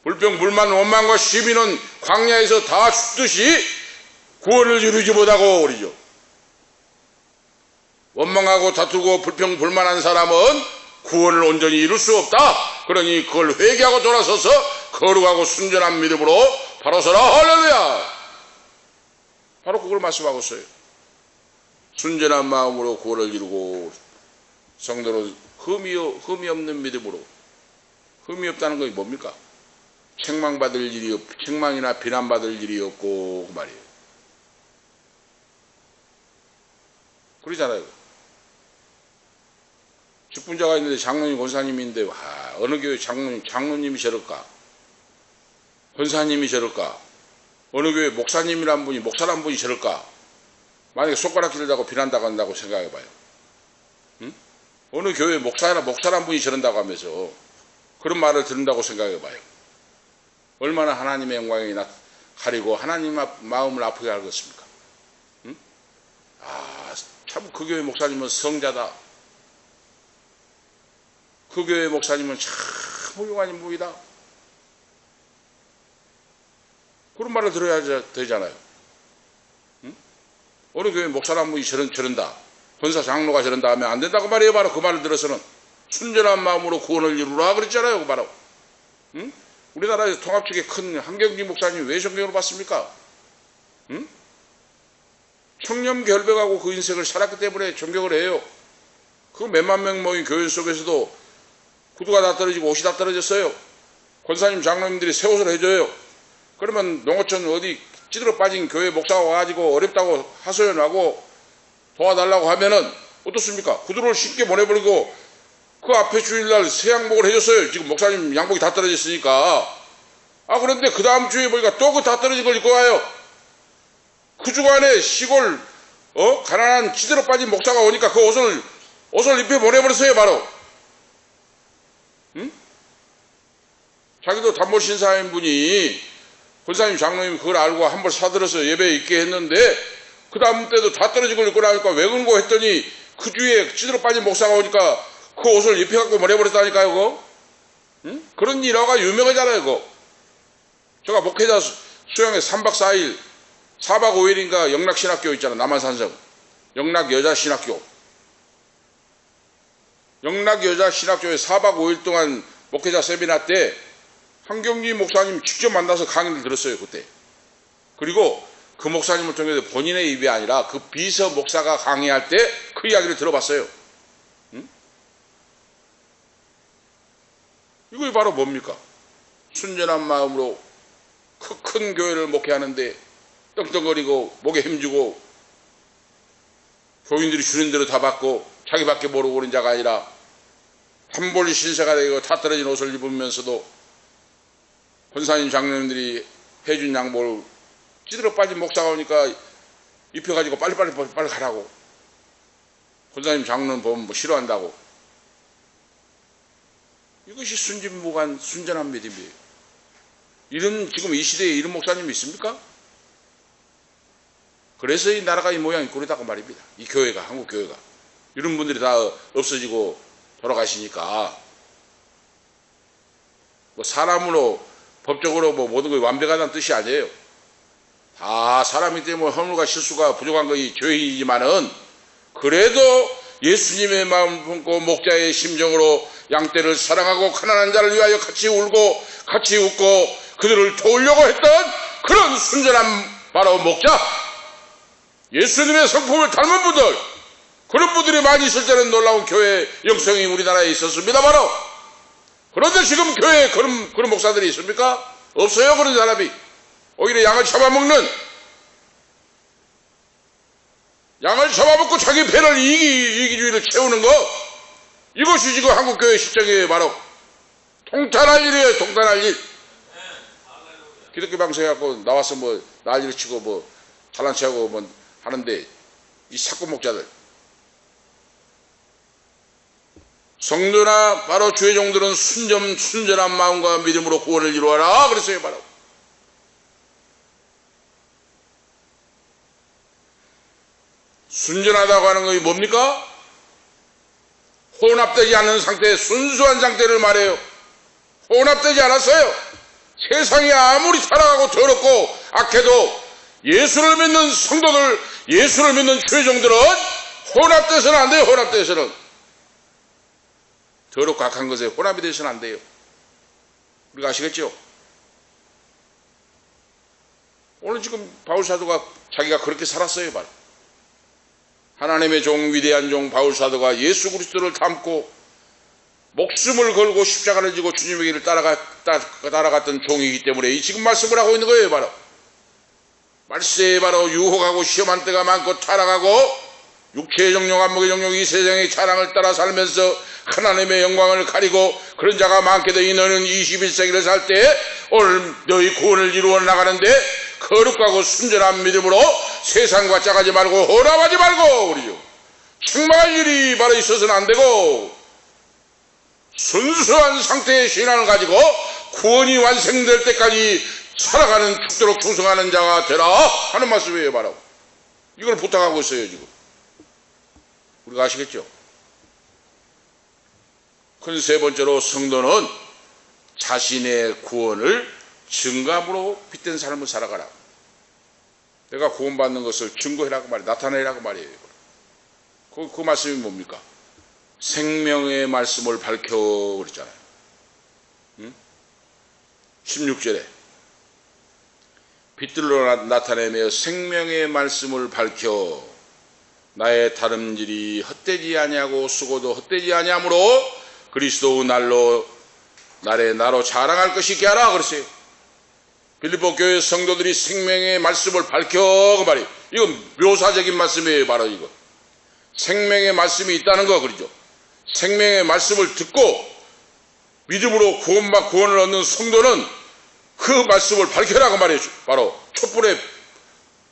불평 불만 원망과 시비는 광야에서 다 죽듯이 구원을 이루지 못하고 그러죠. 원망하고 다투고 불평 불만한 사람은 구원을 온전히 이룰 수 없다. 그러니 그걸 회개하고 돌아서서 거룩하고 순전한 믿음으로 바로 서라. 할렐루야. 바로 그걸 말씀하고 있어요. 순전한 마음으로 구원을 이루고 성도는 흠이 없는 믿음으로. 흠이 없다는 것이 뭡니까? 책망받을 일이 책망이나 비난받을 일이 없고 그 말이에요. 그러잖아요. 직분자가 있는데 장로님 권사님인데 어느 교회 장로님이 저럴까? 권사님이 저럴까? 어느 교회 목사님이란 분이 목사란 분이 저럴까? 만약에 손가락 기르다고 비난당한다고 생각해봐요. 응? 어느 교회 목사란 분이 저런다고 하면서 그런 말을 듣는다고 생각해봐요. 얼마나 하나님의 영광이 가리고 하나님 마음을 아프게 하겠습니까? 응? 참 그 교회 목사님은 성자다. 그 교회 목사님은 참 훌륭한 인물이다. 그런 말을 들어야 되잖아요. 응? 어느 교회 목사란 분이 저런다. 권사 장로가 저런다 하면 안 된다고 말이에요. 바로 그 말을 들어서는 순전한 마음으로 구원을 이루라 그랬잖아요. 그 바로. 응? 우리나라에서 통합측의 큰 한경진 목사님 왜 존경을 받습니까? 응? 청렴 결백하고 그 인생을 살았기 때문에 존경을 해요. 그 몇만 명 모인 교회 속에서도 구두가 다 떨어지고 옷이 다 떨어졌어요. 권사님 장로님들이 새 옷을 해줘요. 그러면 농어촌 어디 찌들어 빠진 교회 목사가 와가지고 어렵다고 하소연하고 도와달라고 하면은 어떻습니까? 구두를 쉽게 보내버리고 그 앞에 주일날 새 양복을 해줬어요. 지금 목사님 양복이 다 떨어졌으니까. 그런데 그 다음 주에 보니까 또 그 다 떨어진 걸 입고 와요. 그 주간에 시골 가난한 찌들어 빠진 목사가 오니까 그 옷을 입혀 보내버렸어요. 바로. 응? 자기도 단골 신사인 분이 권사님 장로님 그걸 알고 한 벌 사들어서 예배에 있게 했는데 그 다음 때도 다 떨어진 걸 입고 나니까 왜 그런고 했더니 그 주에 찌들어 빠진 목사가 오니까 그 옷을 입혀갖고 보내버렸다니까요. 그거. 응? 그런 일화가 유명하잖아요. 그거. 제가 목회자 수양회 3박 4일 4박 5일인가 영락신학교 있잖아. 남한산성 영락여자신학교. 영락여자신학교에 4박 5일 동안 목회자 세미나 때 한경진 목사님 직접 만나서 강의를 들었어요. 그때. 그리고 그 목사님을 통해서 본인의 입이 아니라 그 비서 목사가 강의할 때 그 이야기를 들어봤어요. 응? 이거 바로 뭡니까? 순전한 마음으로 큰 교회를 목회하는데 떵떵거리고 목에 힘주고 교인들이 주는 대로 다 받고 자기밖에 모르고 오는 자가 아니라 단골 신세가 되고 다 떨어진 옷을 입으면서도 권사님 장로님들이 해준 양복을 찌들어 빠진 목사가 오니까 입혀가지고 빨리 가라고. 권사님 장로는 보면 뭐 싫어한다고. 이것이 순진무관 순전한 믿음이에요. 지금 이 시대에 이런 목사님이 있습니까? 그래서 이 나라가 이 모양이 꼴이다고 말입니다. 이 교회가, 한국 교회가. 이런 분들이 다 없어지고 돌아가시니까 뭐 사람으로 법적으로 뭐 모든 것이 완벽하다는 뜻이 아니에요. 다 사람이 때문에 허물과 실수가 부족한 것이 죄이지만은 그래도 예수님의 마음을 품고 목자의 심정으로 양떼를 사랑하고 가난한 자를 위하여 같이 울고 같이 웃고 그들을 도우려고 했던 그런 순전한 바로 목자, 예수님의 성품을 닮은 분들, 그런 분들이 많이 있을 때는 놀라운 교회 영성이 우리나라에 있었습니다. 바로. 그런데 지금 교회에 그런 목사들이 있습니까? 없어요. 그런 사람이. 오히려 양을 잡아먹는, 양을 잡아먹고 자기 배를 이기주의를 채우는 거, 이것이 지금 한국교회 실정이에요. 바로 통탄할 일이에요. 통탄할 일. 기독교 방송해갖고 나와서 뭐 난리를 치고 뭐 잘난 체하고 뭐 하는데 이 사건 목자들, 성도나 바로 주의 종들은 순전한 마음과 믿음으로 구원을 이루어라 그랬어요. 바로 순전하다고 하는 것이 뭡니까? 혼합되지 않은 상태, 순수한 상태를 말해요. 혼합되지 않았어요. 세상이 아무리 타락하고 더럽고 악해도 예수를 믿는 성도들, 예수를 믿는 주의 종들은 혼합돼서는 안 돼요. 혼합돼서는. 더럽고 악한 것에 혼합이 돼서는 안 돼요. 우리가 아시겠죠? 오늘 지금 바울사도가 자기가 그렇게 살았어요. 바로 하나님의 종, 위대한 종 바울사도가 예수 그리스도를 닮고 목숨을 걸고 십자가를 지고 주님의 길을 따라갔던 종이기 때문에 이 지금 말씀을 하고 있는 거예요. 바로 말세에 바로 유혹하고 시험한 때가 많고 타락하고 육체의 정욕, 안목의 정욕, 이 세상의 자랑을 따라 살면서 하나님의 영광을 가리고 그런 자가 많게 되니 너는 21세기를 살 때 오늘 너희 구원을 이루어 나가는데 거룩하고 순전한 믿음으로 세상과 짜가지 말고 혼합하지 말고 그러죠. 책망할 일이 바로 있어서는 안 되고 순수한 상태의 신앙을 가지고 구원이 완성될 때까지 살아가는 죽도록 충성하는 자가 되라 하는 말씀이에요. 바로 이걸 부탁하고 있어요. 지금 우리가 아시겠죠? 큰 세 번째로 성도는 자신의 구원을 증거함으로 빗댄 삶을 살아가라. 내가 구원받는 것을 증거해라고 말이에요. 나타내라고 말이에요. 그 말씀이 뭡니까? 생명의 말씀을 밝혀 그랬잖아요. 16절에 빛들로 나타내며 생명의 말씀을 밝혀 나의 다름질이 헛되지 아니하고 수고도 헛되지 아니하므로 그리스도 나로 자랑할 것이 있게 하라 그랬어요. 빌립보 교회 성도들이 생명의 말씀을 밝혀 그 말이에요. 이건 묘사적인 말씀이에요. 바로 이거 생명의 말씀이 있다는 거 그러죠. 생명의 말씀을 듣고 믿음으로 구원을 얻는 성도는 그 말씀을 밝혀라고 말이에요. 바로 촛불에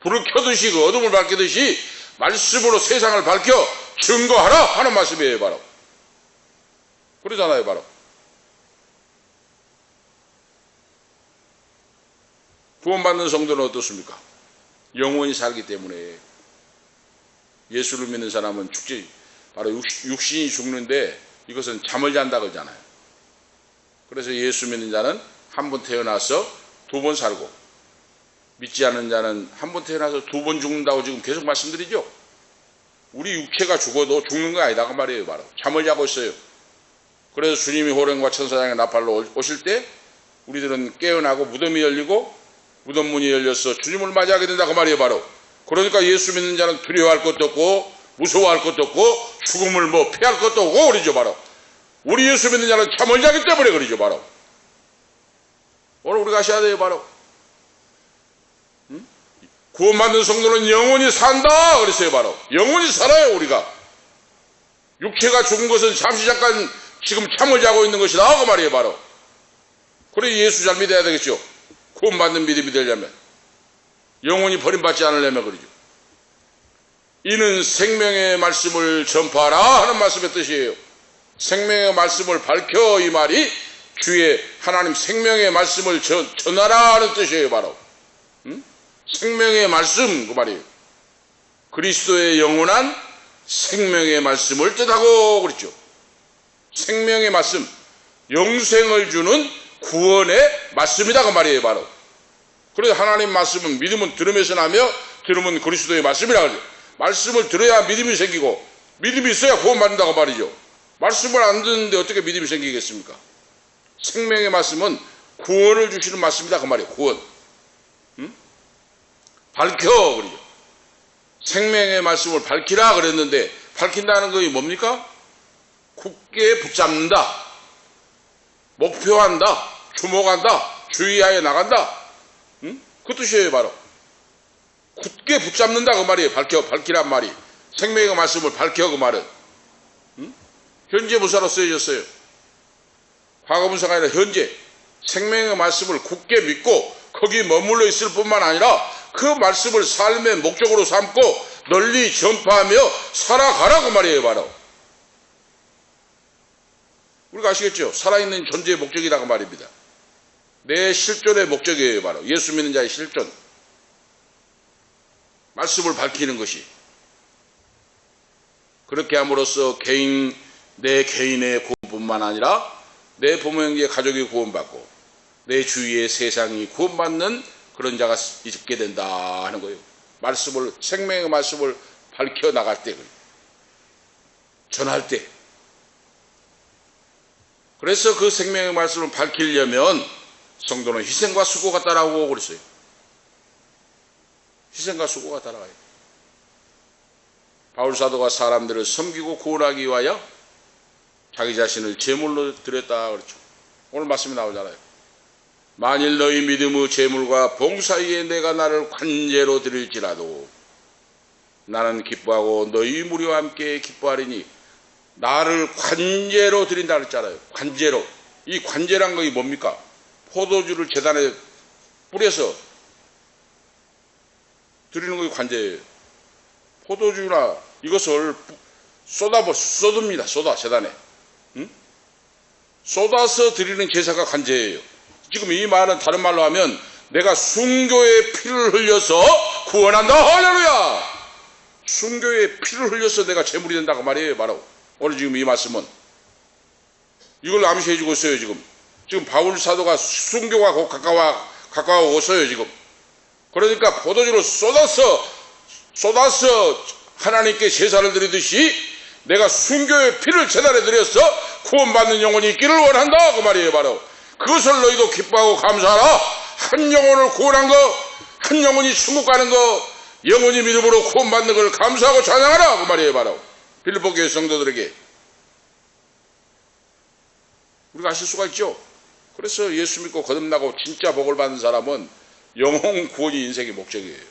불을 켜듯이 그 어둠을 밝히듯이 말씀으로 세상을 밝혀 증거하라 하는 말씀이에요. 바로 그러잖아요. 바로 구원받는 성도는 어떻습니까? 영원히 살기 때문에 예수를 믿는 사람은 죽지 바로 육신이 죽는데 이것은 잠을 잔다 그러잖아요. 그래서 예수 믿는 자는 한 번 태어나서 두 번 살고 믿지 않는 자는 한 번 태어나서 두 번 죽는다고 지금 계속 말씀드리죠. 우리 육체가 죽어도 죽는 거 아니다 그 말이에요. 바로 잠을 자고 있어요. 그래서 주님이 호령과 천사장의 나팔로 오실 때 우리들은 깨어나고 무덤이 열리고 무덤 문이 열려서 주님을 맞이하게 된다 그 말이에요. 바로 그러니까 예수 믿는 자는 두려워할 것도 없고 무서워할 것도 없고 죽음을 피할 것도 없고 그러죠. 바로 우리 예수 믿는 자는 잠을 자기 때문에 그러죠. 바로 오늘 우리가 아셔야 돼요. 바로 구원받는 성도는 영원히 산다 그랬어요. 바로 영원히 살아요. 우리가 육체가 죽은 것은 잠시 잠깐 지금 잠을 자고 있는 것이다 그 말이에요. 바로 그래 예수 잘 믿어야 되겠죠. 구원받는 믿음이 되려면 영원히 버림받지 않으려면 그러죠. 이는 생명의 말씀을 전파하라 하는 말씀의 뜻이에요. 생명의 말씀을 밝혀 이 말이 주의 하나님 생명의 말씀을 전하라 하는 뜻이에요. 바로 생명의 말씀 그 말이에요. 그리스도의 영원한 생명의 말씀을 뜻하고 그랬죠. 생명의 말씀 영생을 주는 구원의 말씀이다 그 말이에요. 바로 그래서 하나님 말씀은 믿음은 들음에서 나며 들음은 그리스도의 말씀이라 그러죠. 말씀을 들어야 믿음이 생기고 믿음이 있어야 구원받는다고 말이죠. 말씀을 안 듣는데 어떻게 믿음이 생기겠습니까? 생명의 말씀은 구원을 주시는 말씀이다 그 말이에요. 구원 밝혀 그러죠. 생명의 말씀을 밝히라 그랬는데 밝힌다는 것이 뭡니까? 굳게 붙잡는다, 목표한다, 주목한다, 주의하여 나간다. 그 뜻이에요. 바로 굳게 붙잡는다 그 말이에요. 밝히란 말이 생명의 말씀을 밝혀 그 말은 현재 분사로 쓰여졌어요. 과거 분사가 아니라 현재 생명의 말씀을 굳게 믿고 거기 머물러 있을 뿐만 아니라 그 말씀을 삶의 목적으로 삼고 널리 전파하며 살아가라 그 말이에요. 바로 우리가 아시겠죠? 살아있는 존재의 목적이라고 말입니다. 내 실존의 목적이에요. 바로 예수 믿는 자의 실존 말씀을 밝히는 것이 그렇게 함으로써 내 개인의 구원뿐만 아니라 내 부모 형제 가족이 구원받고 내 주위의 세상이 구원받는 그런 자가 있게 된다 하는 거예요. 말씀을 생명의 말씀을 밝혀 나갈 때 전할 때 그래서 그 생명의 말씀을 밝히려면 성도는 희생과 수고가 따라오고 그랬어요. 희생과 수고가 따라가야 돼. 바울 사도가 사람들을 섬기고 구원하기 위하여 자기 자신을 제물로 드렸다 그렇죠. 오늘 말씀이 나오잖아요. 만일 너희 믿음의 제물과 봉사위에 내가 나를 관제로 드릴지라도 나는 기뻐하고 너희 무리와 함께 기뻐하리니, 나를 관제로 드린다 그랬잖아요. 관제로. 이 관제란 것이 뭡니까? 포도주를 제단에 뿌려서 드리는 것이 관제예요. 포도주나 이것을 쏟습니다. 제단에. 응? 쏟아서 드리는 제사가 관제예요. 지금 이 말은 다른 말로 하면 내가 순교의 피를 흘려서 구원한다. 할렐루야! 순교의 피를 흘려서 내가 제물이 된다고 말이에요. 바로 오늘 지금 이 말씀은 이걸 암시해 주고 있어요. 지금 바울 사도가 순교가 곧 가까워오서요. 지금 그러니까 포도주를 쏟아서 하나님께 제사를 드리듯이 내가 순교의 피를 제단에 드려서 구원받는 영혼이 있기를 원한다 그 말이에요. 바로 그것을 너희도 기뻐하고 감사하라. 한 영혼을 구원한 거, 한 영혼이 천국 가는 거, 영혼이 믿음으로 구원받는 걸 감사하고 찬양하라 그 말이에요. 바로 빌립보 교회 성도들에게 우리가 아실 수가 있죠. 그래서 예수 믿고 거듭나고 진짜 복을 받는 사람은 영혼 구원이 인생의 목적이에요.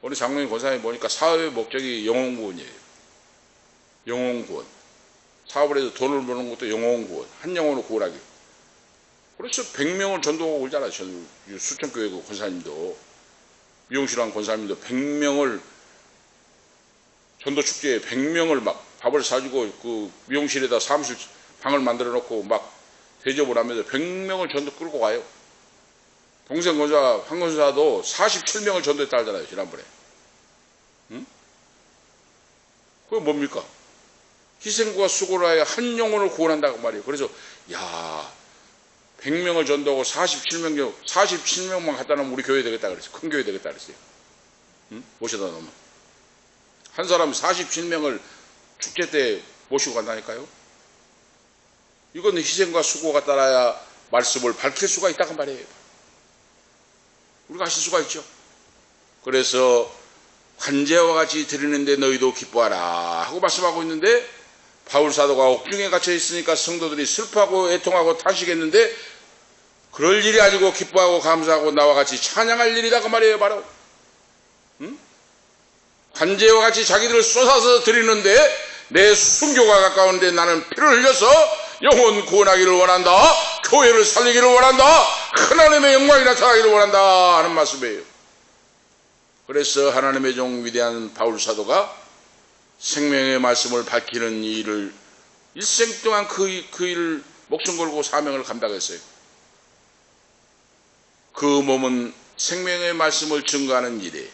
우리 장로님 권사님 보니까 사업의 목적이 영혼 구원이에요. 영혼 구원. 사업을 해서 돈을 버는 것도 영혼 구원. 한 영혼을 구원하기. 그래서 100명을 전도하고 오잖아요. 수천교회 권사님도, 미용실한 권사님도 100명을 전도 축제에 100명을 막 밥을 사주고 그 미용실에다 사무실 방을 만들어 놓고 막 대접을 하면서 100명을 전도 끌고 가요. 동생 권사 황 권사도 47명을 전도했다 하잖아요. 지난번에. 응? 그게 뭡니까? 희생과 수고를 하여 한 영혼을 구원한다고 말이에요. 그래서 100명을 전도하고 47명만 갖다 놓으면 우리 교회 되겠다 그랬어요. 큰 교회 되겠다 그랬어요. 응? 모셔다 놓으면. 한 사람이 47명을 축제 때 모시고 간다니까요. 이건 희생과 수고가 따라야 말씀을 밝힐 수가 있다고 말이에요. 우리가 아실 수가 있죠. 그래서 관제와 같이 드리는데 너희도 기뻐하라 하고 말씀하고 있는데, 바울 사도가 옥중에 갇혀 있으니까 성도들이 슬퍼하고 애통하고 탄식했는데 그럴 일이 아니고 기뻐하고 감사하고 나와 같이 찬양할 일이다 그 말이에요. 바로 관제와 같이 자기들을 쏟아서 드리는데 내 순교가 가까운데 나는 피를 흘려서 영혼 구원하기를 원한다. 교회를 살리기를 원한다. 하나님의 영광이 나타나기를 원한다 하는 말씀이에요. 그래서 하나님의 종 위대한 바울 사도가 생명의 말씀을 밝히는 이 일을 일생 동안 그 일을 목숨 걸고 사명을 감당했어요. 그 몸은 생명의 말씀을 증거하는 일에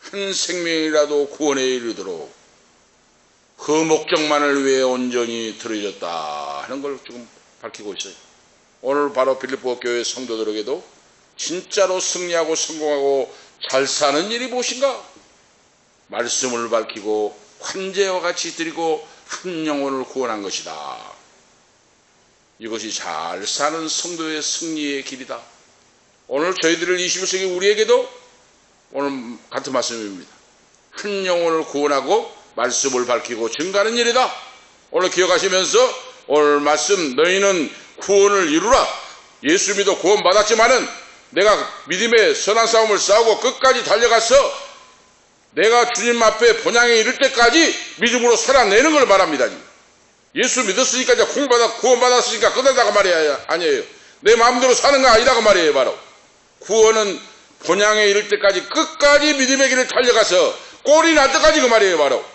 한 생명이라도 구원에 이르도록 그 목적만을 위해 온전히 드려졌다 하는 걸 지금 밝히고 있어요. 오늘 바로 빌립보 교회 성도들에게도 진짜로 승리하고 성공하고 잘 사는 일이 무엇인가? 말씀을 밝히고 관제와 같이 드리고 한 영혼을 구원한 것이다. 이것이 잘 사는 성도의 승리의 길이다. 오늘 저희들을 21세기 우리에게도 오늘 같은 말씀입니다. 한 영혼을 구원하고 말씀을 밝히고 증가하는 일이다. 오늘 기억하시면서 오늘 말씀, 너희는 구원을 이루라. 예수 믿어 구원 받았지만은 내가 믿음의 선한 싸움을 싸우고 끝까지 달려가서 내가 주님 앞에 본향에 이를 때까지 믿음으로 살아내는 걸 말합니다. 예수 믿었으니까 이제 구원 받았으니까 끝난다고 말이 아니에요. 내 마음대로 사는 거 아니라고 말이에요. 바로 구원은 본향에 이를 때까지 끝까지 믿음의 길을 달려가서 꼴이 날 때까지 그 말이에요. 바로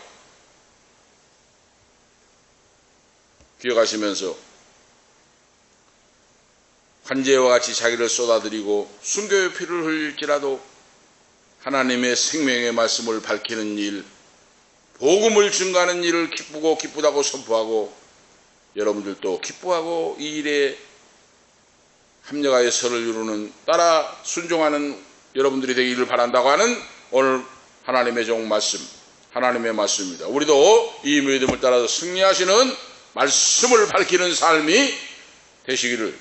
기억하시면서 관제와 같이 자기를 쏟아드리고 순교의 피를 흘릴지라도 하나님의 생명의 말씀을 밝히는 일, 복음을 증거하는 일을 기쁘다고 선포하고 여러분들도 기뻐하고 이 일에 합력하여 설을 이루는 따라 순종하는 여러분들이 되기를 바란다고 하는 오늘 하나님의 종 말씀, 하나님의 말씀입니다. 우리도 이 믿음을 따라서 승리하시는 말씀을 밝히는 삶이 되시기를,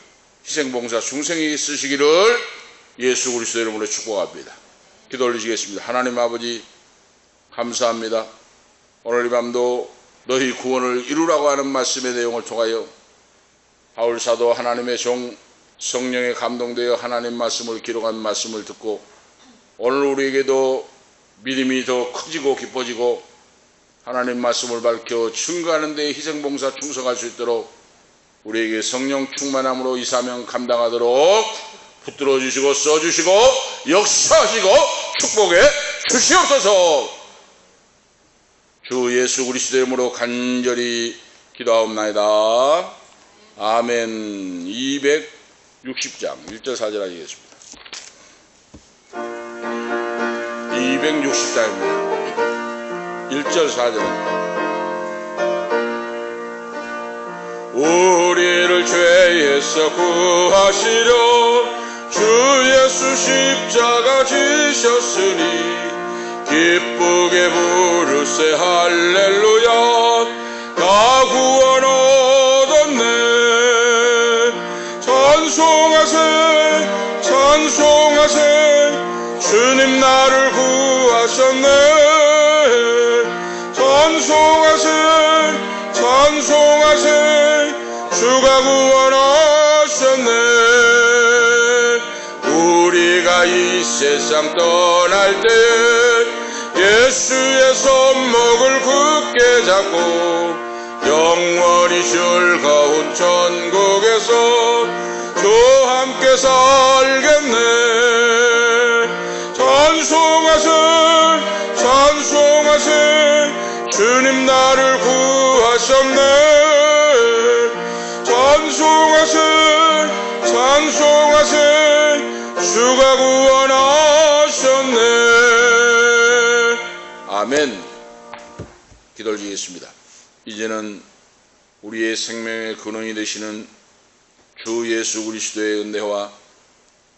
희생봉사 중생이 쓰시기를 예수 그리스도 이름으로 축복합니다. 기도 올리시겠습니다. 하나님 아버지 감사합니다. 오늘 이 밤도 너희 구원을 이루라고 하는 말씀의 내용을 통하여 바울 사도 하나님의 종 성령에 감동되어 하나님 말씀을 기록한 말씀을 듣고 오늘 우리에게도 믿음이 더 커지고 깊어지고 하나님 말씀을 밝혀 증거하는 데 희생봉사 충성할 수 있도록 우리에게 성령 충만함으로 이 사명 감당하도록 붙들어 주시고 써주시고 역사하시고 축복해 주시옵소서. 주 예수 그리스도의 이름으로 간절히 기도하옵나이다. 아멘. 260장 1절 4절 하시겠습니다. 260장입니다. 1절 4절. 우리를 죄에서 구하시려 주 예수 십자가 지셨으니 기쁘게 부르세 할렐루야. 나 구원 얻었네. 찬송하세 찬송하세 주님 나를 구하셨네. 찬송하세 찬송하세 주가 구원하셨네. 우리가 이 세상 떠날 때 예수의 손목을 굳게 잡고 영원히 즐거운 천국에서 주와 함께 살겠네. 찬송하세 찬송하세 주님 나를 구하셨네. 찬송하세 찬송하세 주가 구원하셨네. 아멘. 기도 올리겠습니다. 이제는 우리의 생명의 근원이 되시는 주 예수 그리스도의 은혜와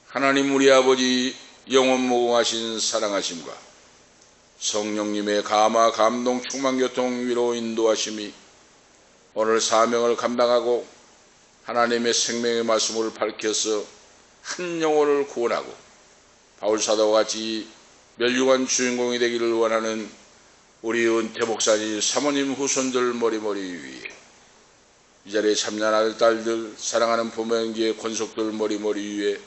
하나님 우리 아버지 영원무궁하신 사랑하심과 성령님의 감화 감동 충만 교통 위로 인도하심이 오늘 사명을 감당하고 하나님의 생명의 말씀을 밝혀서 한 영혼을 구원하고 바울사도와 같이 멸류관 주인공이 되기를 원하는 우리 은퇴 목사님 사모님 후손들 머리머리 위에 이 자리에 참여한 아들 딸들 사랑하는 부모 형제 권속들 머리머리 위에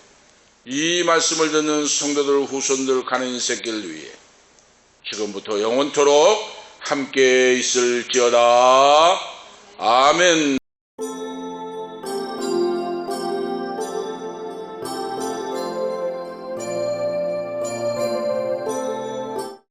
이 말씀을 듣는 성도들 후손들 가는 새길 위에 지금부터 영원토록 함께 있을지어다. 아멘.